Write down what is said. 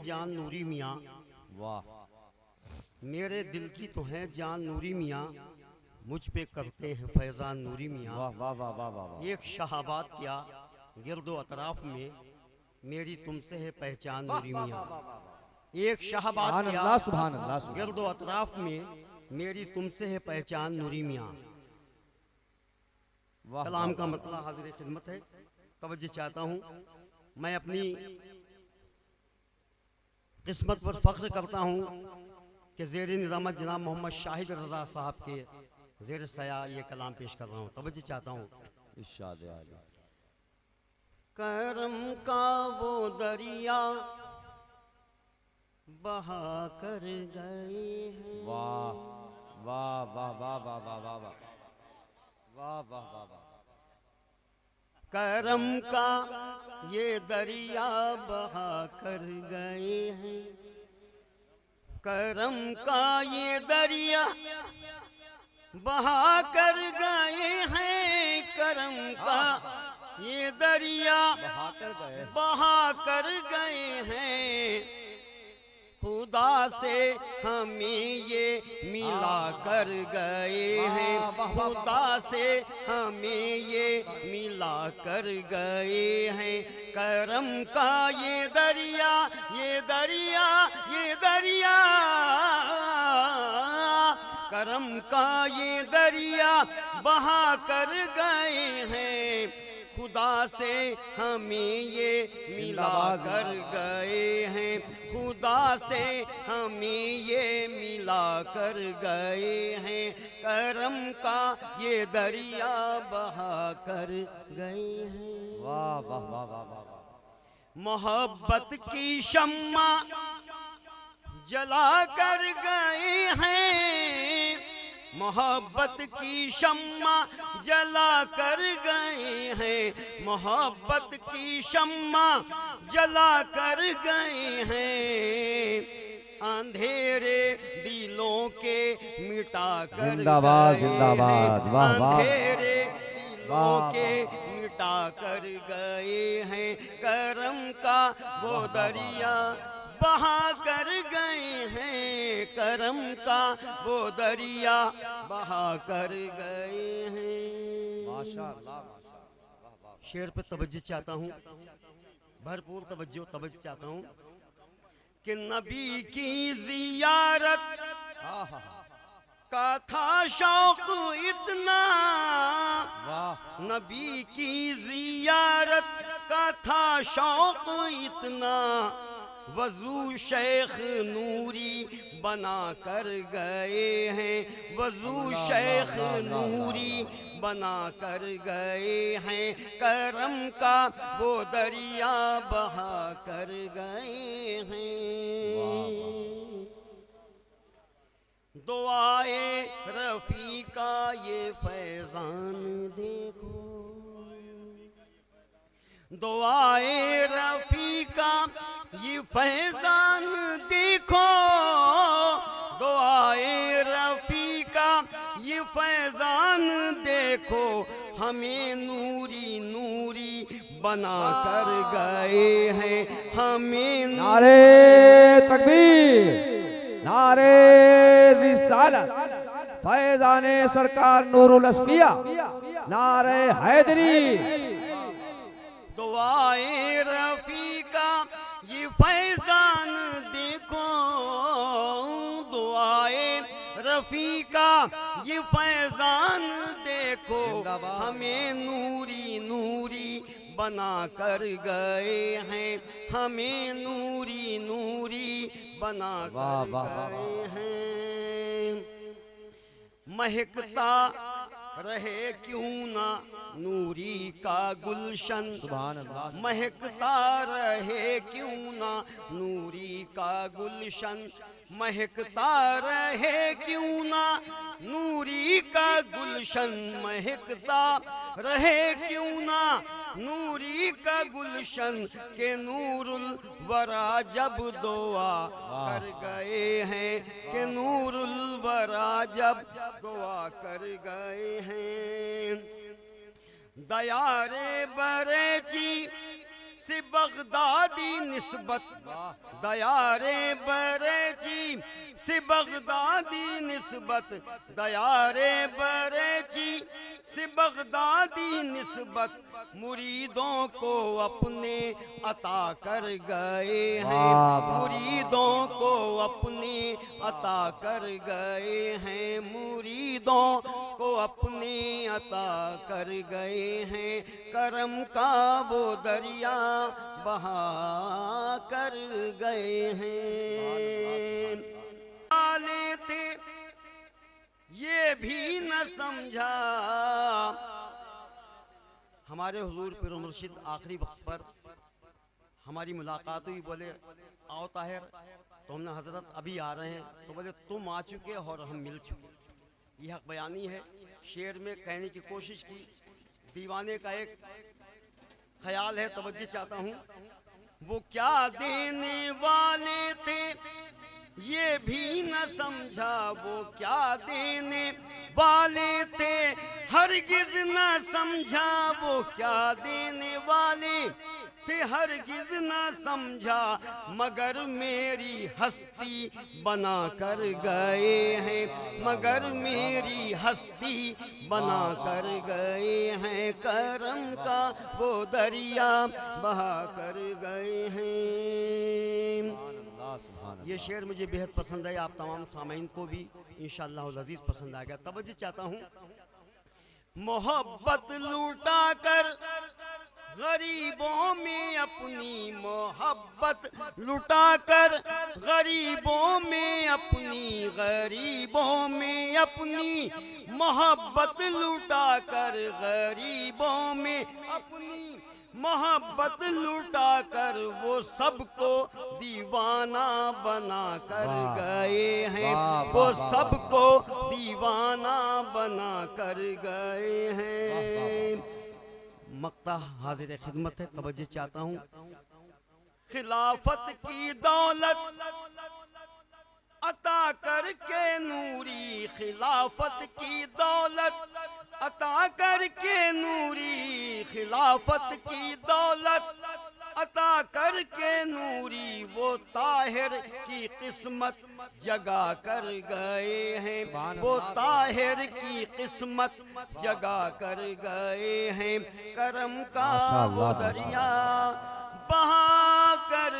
जान नूरी मियाँ, वाह मेरे दिल की तो है जान नूरी मियाँ, मुझ पे करते हैं फैजान नूरी मियाँ। वाह वाह वाह वाह वाह वाह। एक शहाबाद क्या गिरदो अतराफ में, मेरी तुमसे है पहचान नूरी मियाँ। एक शहाबाद सुभान क्या अल्लाह सुभान अल्लाह सुभान गिरदो अतराफ में, मेरी तुमसे है पहचान नूरी मियाँ। वाह कलाम वाह का वाह। मतलब हाजिर खिदमत है। तवज्जो चाहता हूँ, मैं अपनी किस्मत पर फख्र करता हूँ कि ज़ेर निज़ामत जनाब मोहम्मद शाहिद रज़ा साहब के ज़ेर सया ये कलाम पेश कर रहा हूँ। तवज्जो चाहता हूँ। इरशाद आली। करम का वो दरिया बहा कर गए हैं, वाह वाह वाह वाह वाह वाह वाह वाह वाह वाह वाह वाह। करम का ये दरिया बहा कर गए हैं, करम का ये दरिया बहा कर गए हैं, करम का ये दरिया बहा कर गए। बहा कर गए हैं, खुदा से हमें ये मिला कर गए हैं, खुदा से हमें ये मिला कर गए हैं। करम का ये दरिया, ये दरिया, ये दरिया, करम का ये दरिया बहा कर गए हैं, खुदा से हमें ये मिला कर गए हैं, खुदा से हमें ये मिला कर गए हैं। करम का ये दरिया बहा कर गए हैं। वाह वाह वाह वाह वाह वाह। मोहब्बत की शम्मा जला कर गए हैं, मोहब्बत की शम्मा जला कर गए हैं, मोहब्बत की शम्मा जला कर गए हैं, अंधेरे दिलों के मिटा कर जिंदाबाद गए जिंदाबाद। हैं, वाह वाह अंधेरे दिलों वाह के मिटा कर गए हैं। करम का वो दरिया बहा कर गए हैं, करम का वो दरिया बहा कर गए हैं। माशाअल्लाह माशाअल्लाह। वाह वाह। शेर पे तवज्जो चाहता हूँ, भरपूर तवज्जो चाहता हूँ कि नबी की जियारत हाँ हाँ हाँ। का था शौक इतना, वाह नबी की जियारत का था शौक इतना, वजू शेख नूरी बना कर गए हैं, वजू शेख नूरी बना कर गए हैं। करम का वो दरिया बहा कर गए हैं। दुआए रफ़ी का ये फैज़ान देखो, दुआए रफ़ी का ये फैज़ान देखो, दुआए रफ़ी का ये फैज़ान देखो, हमें नूरी नूरी बना कर गए हैं, हमें नारे तकबीर, नारे रिसालत, फैज़ाने सरकार नूरुल असफिया, नारे हैदरी। दुआए रफ़ी का ये फैज़ान देखो, दुआए रफ़ी का ये फैज़ान देखो, हमें नूरी नूरी बना कर गए हैं, हमें नूरी नूरी बना कर गए हैं। महकता रहे क्यों ना नूरी का गुलशन, सुभान अल्लाह। महकता रहे क्यों ना नूरी का गुलशन, महकता रहे क्यों ना नूरी का गुलशन, महकता रहे क्यों ना नूरी का गुलशन, के नूरुल वरा जब दुआ कर गए हैं, के नूरुल वरा जब दुआ कर गए हैं। दयारे बरेची से बगदादी निस्बत दयारे बरेची से बगदादी निस्बत दयारे बरेची से बगदादी निस्बत मुरीदों को अपने अता कर गए हैं, मुरीदों को अपने अता कर गए हैं, मुरीदों को अपने अता कर गए हैं। करम का वो दरिया बहा कर गए हैं। वाले थे ये भी न समझा। हमारे हुजूर पीर मुर्शिद आखिरी वक्त पर हमारी मुलाकात हुई, बोले आओ ताहिर, तो हमने हजरत अभी आ रहे हैं, तो बोले तुम आ चुके और हम मिल चुके। यह हक बयानी है, शेर में कहने की कोशिश की। दीवाने का एक ख्याल है, तवज्जो चाहता हूँ। वो क्या देने वाले थे ये भी न समझा, वो क्या देने वाले थे हरगिज न समझा, वो क्या देने वाले थे हरगिज न समझा, मगर मेरी हस्ती बना कर गए हैं, मगर मेरी हस्ती बना कर गए हैं। करम का वो दरिया बहा कर गए हैं। ये शेर मुझे बेहद पसंद है, आप तमाम सामीन को भी इंशाअल्लाह अज़ीज़ पसंद आएगा। तवज्जो चाहता हूँ। मोहब्बत लूटा कर गरीबों में अपनी, मोहब्बत लुटा कर गरीबों में अपनी, गरीबों में अपनी, मोहब्बत लुटा कर गरीबों में अपनी, मोहब्बत लुटा कर वो सबको दीवाना बना कर गए हैं, वो सबको दीवाना बना कर गए हैं। मक्ता हाजिर खिदमत है, तवज्जो चाहता हूँ। खिलाफत की दौलत अता करके नूरी, खिलाफत की दौलत अता करके नूरी, खिलाफत की दौलत अता करके नूरी, वो ताहिर की किस्मत जगा कर गए हैं, वो ताहिर की किस्मत जगा कर गए हैं। करम का वो दरिया बहा कर